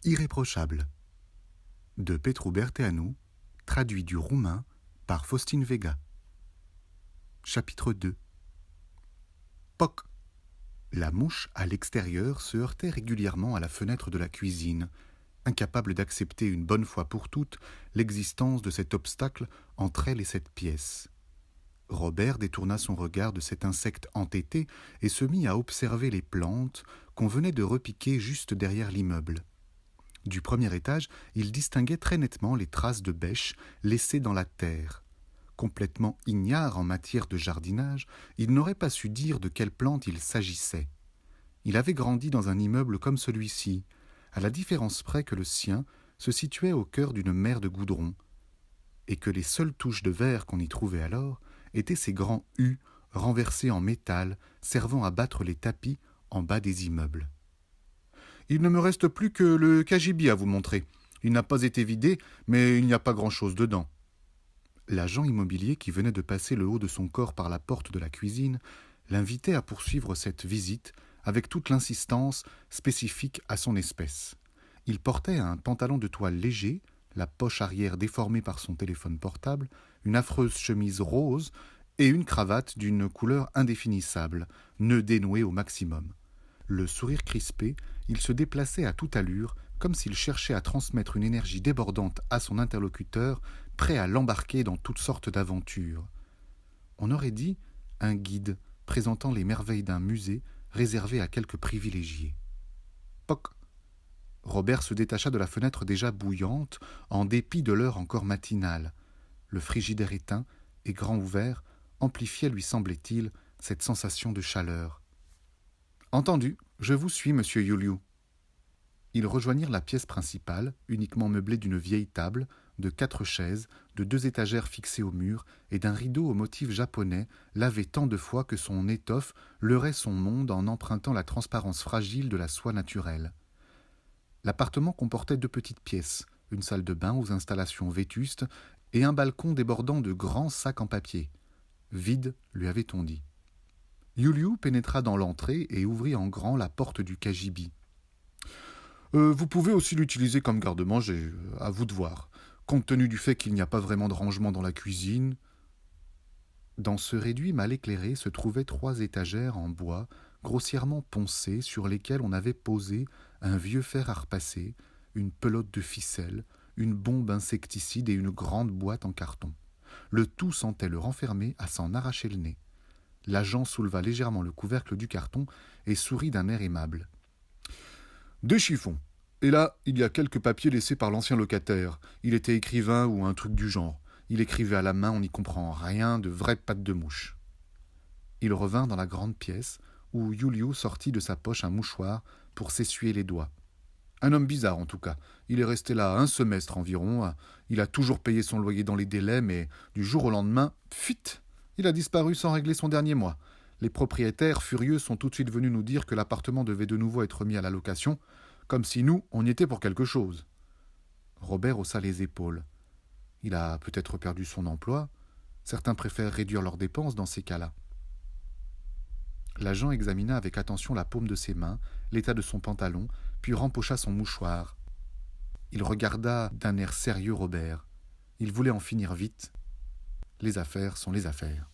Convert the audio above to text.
Irréprochable de Petru Berteanu, traduit du roumain par Faustine Vega. Chapitre 2. Poc. La mouche à l'extérieur se heurtait régulièrement à la fenêtre de la cuisine, incapable d'accepter une bonne fois pour toutes l'existence de cet obstacle entre elle et cette pièce. Robert détourna son regard de cet insecte entêté et se mit à observer les plantes qu'on venait de repiquer juste derrière l'immeuble. Du premier étage, il distinguait très nettement les traces de bêches laissées dans la terre. Complètement ignare en matière de jardinage, il n'aurait pas su dire de quelle plante il s'agissait. Il avait grandi dans un immeuble comme celui-ci, à la différence près que le sien se situait au cœur d'une mer de goudron, et que les seules touches de verre qu'on y trouvait alors étaient ces grands U renversés en métal servant à battre les tapis en bas des immeubles. « Il ne me reste plus que le cagibi à vous montrer. Il n'a pas été vidé, mais il n'y a pas grand-chose dedans. » L'agent immobilier qui venait de passer le haut de son corps par la porte de la cuisine l'invitait à poursuivre cette visite avec toute l'insistance spécifique à son espèce. Il portait un pantalon de toile léger, la poche arrière déformée par son téléphone portable, une affreuse chemise rose et une cravate d'une couleur indéfinissable, nœud dénoué au maximum. Le sourire crispé, il se déplaçait à toute allure, comme s'il cherchait à transmettre une énergie débordante à son interlocuteur, prêt à l'embarquer dans toutes sortes d'aventures. On aurait dit un guide présentant les merveilles d'un musée réservé à quelques privilégiés. Poc. Robert se détacha de la fenêtre déjà bouillante, en dépit de l'heure encore matinale. Le frigidaire éteint et grand ouvert amplifiait, lui semblait-il, cette sensation de chaleur. « Entendu, je vous suis, monsieur Iuliu. » Ils rejoignirent la pièce principale, uniquement meublée d'une vieille table, de 4 chaises, de 2 étagères fixées au mur et d'un rideau au motif japonais, lavé tant de fois que son étoffe leurrait son monde en empruntant la transparence fragile de la soie naturelle. L'appartement comportait 2 petites pièces, une salle de bain aux installations vétustes et un balcon débordant de grands sacs en papier. Vide, lui avait-on dit. Iuliu pénétra dans l'entrée et ouvrit en grand la porte du cagibi. « Vous pouvez aussi l'utiliser comme garde-manger, à vous de voir, compte tenu du fait qu'il n'y a pas vraiment de rangement dans la cuisine. » Dans ce réduit mal éclairé se trouvaient 3 étagères en bois, grossièrement poncées, sur lesquelles on avait posé un vieux fer à repasser, une pelote de ficelle, une bombe insecticide et une grande boîte en carton. Le tout sentait le renfermer à s'en arracher le nez. L'agent souleva légèrement le couvercle du carton et sourit d'un air aimable. « Des chiffons. Et là, il y a quelques papiers laissés par l'ancien locataire. Il était écrivain ou un truc du genre. Il écrivait à la main, on n'y comprend rien, de vraies pattes de mouche. » Il revint dans la grande pièce, où Iuliu sortit de sa poche un mouchoir pour s'essuyer les doigts. Un homme bizarre, en tout cas. Il est resté là 1 semestre environ. Il a toujours payé son loyer dans les délais, mais du jour au lendemain, fuite, il a disparu sans régler son dernier mois. Les propriétaires, furieux, sont tout de suite venus nous dire que l'appartement devait de nouveau être mis à la location, comme si nous, on y était pour quelque chose. Robert haussa les épaules. Il a peut-être perdu son emploi. Certains préfèrent réduire leurs dépenses dans ces cas-là. L'agent examina avec attention la paume de ses mains, l'état de son pantalon, puis rempocha son mouchoir. Il regarda d'un air sérieux Robert. Il voulait en finir vite. Les affaires sont les affaires.